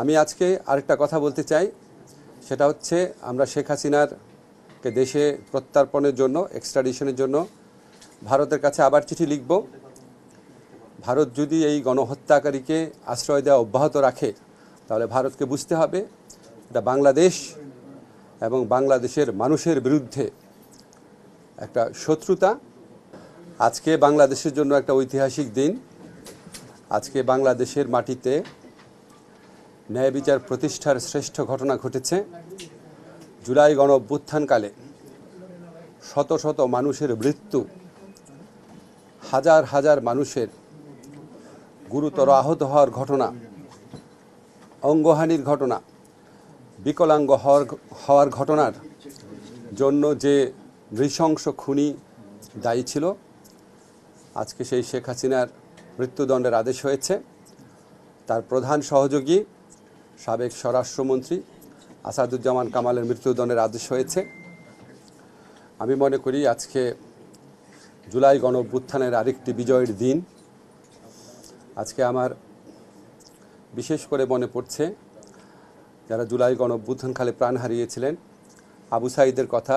আমি আজকে আরেকটা কথা বলতে চাই, সেটা হচ্ছে আমরা শেখ হাসিনার দেশে প্রত্যার্পণের জন্য, এক্সট্রাডিশনের জন্য ভারতের কাছে আবার চিঠি লিখব। ভারত যদি এই গণহত্যাকারীকে আশ্রয় দেওয়া অব্যাহত রাখে, তাহলে ভারতকে বুঝতে হবে এটা বাংলাদেশ এবং বাংলাদেশের মানুষের বিরুদ্ধে একটা শত্রুতা। আজকে বাংলাদেশের জন্য একটা ঐতিহাসিক দিন। আজকে বাংলাদেশের মাটিতে ন্যায় বিচার প্রতিষ্ঠার শ্রেষ্ঠ ঘটনা ঘটেছে। জুলাই গণ অভ্যুত্থানকালে শত শত মানুষের মৃত্যু, হাজার হাজার মানুষের গুরুতর আহত হওয়ার ঘটনা, অঙ্গহানির ঘটনা, বিকলাঙ্গ হওয়ার ঘটনার জন্য যে নৃশংস খুনি দায়ী ছিল, আজকে সেই শেখ হাসিনার মৃত্যুদণ্ডের আদেশ হয়েছে। তার প্রধান সহযোগী সাবেক স্বরাষ্ট্রমন্ত্রী আসাদুজ্জামান কামালের মৃত্যুদণ্ডের আদেশ হয়েছে। আমি মনে করি আজকে জুলাই গণ অভ্যুত্থানের আরেকটি বিজয়ের দিন। আজকে আমার বিশেষ করে মনে পড়ছে যারা জুলাই গণ অভ্যুত্থানকালে প্রাণ হারিয়েছিলেন, আবু সাঈদের কথা,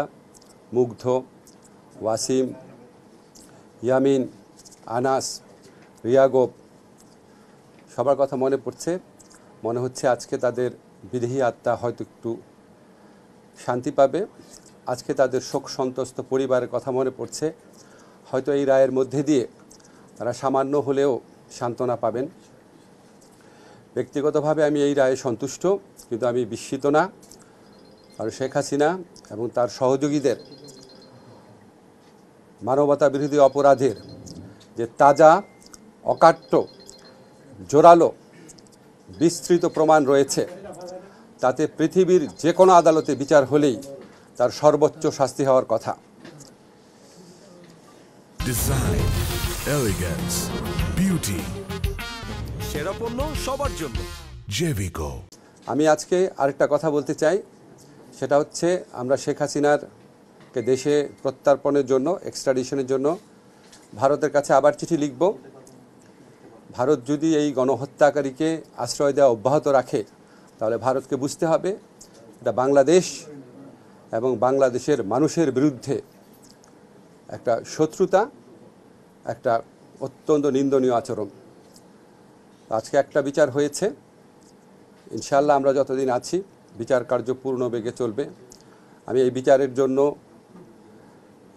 মুগ্ধ, ওয়াসিম, ইয়ামিন, আনাস, রিয়াগোপ, সবার কথা মনে পড়ছে। মনে হচ্ছে আজকে তাদের বিদেহী আত্মা হয়তো একটু শান্তি পাবে। আজকে তাদের শোক সন্তস্ত পরিবারের কথা মনে পড়ছে। হয়তো এই রায়ের মধ্যে দিয়ে তারা সামান্য হলেও সান্ত্বনা পাবেন। ব্যক্তিগতভাবে আমি এই রায়ে সন্তুষ্ট, কিন্তু আমি বিস্মিত না। আর শেখ হাসিনা এবং তার সহযোগীদের মানবতা বিরোধী অপরাধের যে তাজা, অকাট্য, জোরালো, বিস্তৃত প্রমাণ রয়েছে, তাতে পৃথিবীর যে কোনো আদালতে বিচার হলেই তার সর্বোচ্চ শাস্তি হওয়ার কথা। ডিজাইন, এলিগেন্স, বিউটি, সেরা পণ্য সবার জন্য জেভিকো। আমি আজকে আরেকটা কথা বলতে চাই, সেটা হচ্ছে আমরা শেখ হাসিনার দেশে প্রত্যার্পণের জন্য, এক্সট্রাডিশনের জন্য ভারতের কাছে আবার চিঠি লিখব। ভারত যদি এই গণহত্যাকারীকে আশ্রয় দেওয়া অব্যাহত রাখে, তাহলে ভারতকে বুঝতে হবে এটা বাংলাদেশ এবং বাংলাদেশের মানুষের বিরুদ্ধে একটা শত্রুতা, একটা অত্যন্ত নিন্দনীয় আচরণ। আজকে একটা বিচার হয়েছে, ইনশাআল্লাহ আমরা যতদিন আছি বিচার কার্য পূর্ণ বেগে চলবে। আমি এই বিচারের জন্য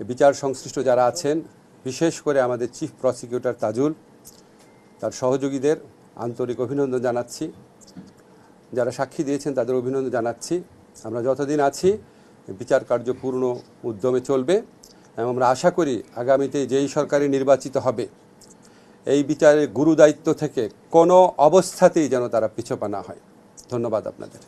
বিচার সংশ্লিষ্ট যারা আছেন, বিশেষ করে আমাদের চিফ প্রসিকিউটর তাজুল, তার সহযোগীদের আন্তরিক অভিনন্দন জানাচ্ছি। যারা সাক্ষী দিয়েছেন তাদের অভিনন্দন জানাচ্ছি। আমরা যতদিন আছি বিচার কার্য পূর্ণ উদ্যমে চলবে এবং আমরা আশা করি আগামীতে যেই সরকারি নির্বাচিত হবে, এই বিচারের গুরুদায়িত্ব থেকে কোনো অবস্থাতেই যেন তারা পিছপা না হয়। ধন্যবাদ আপনাদের।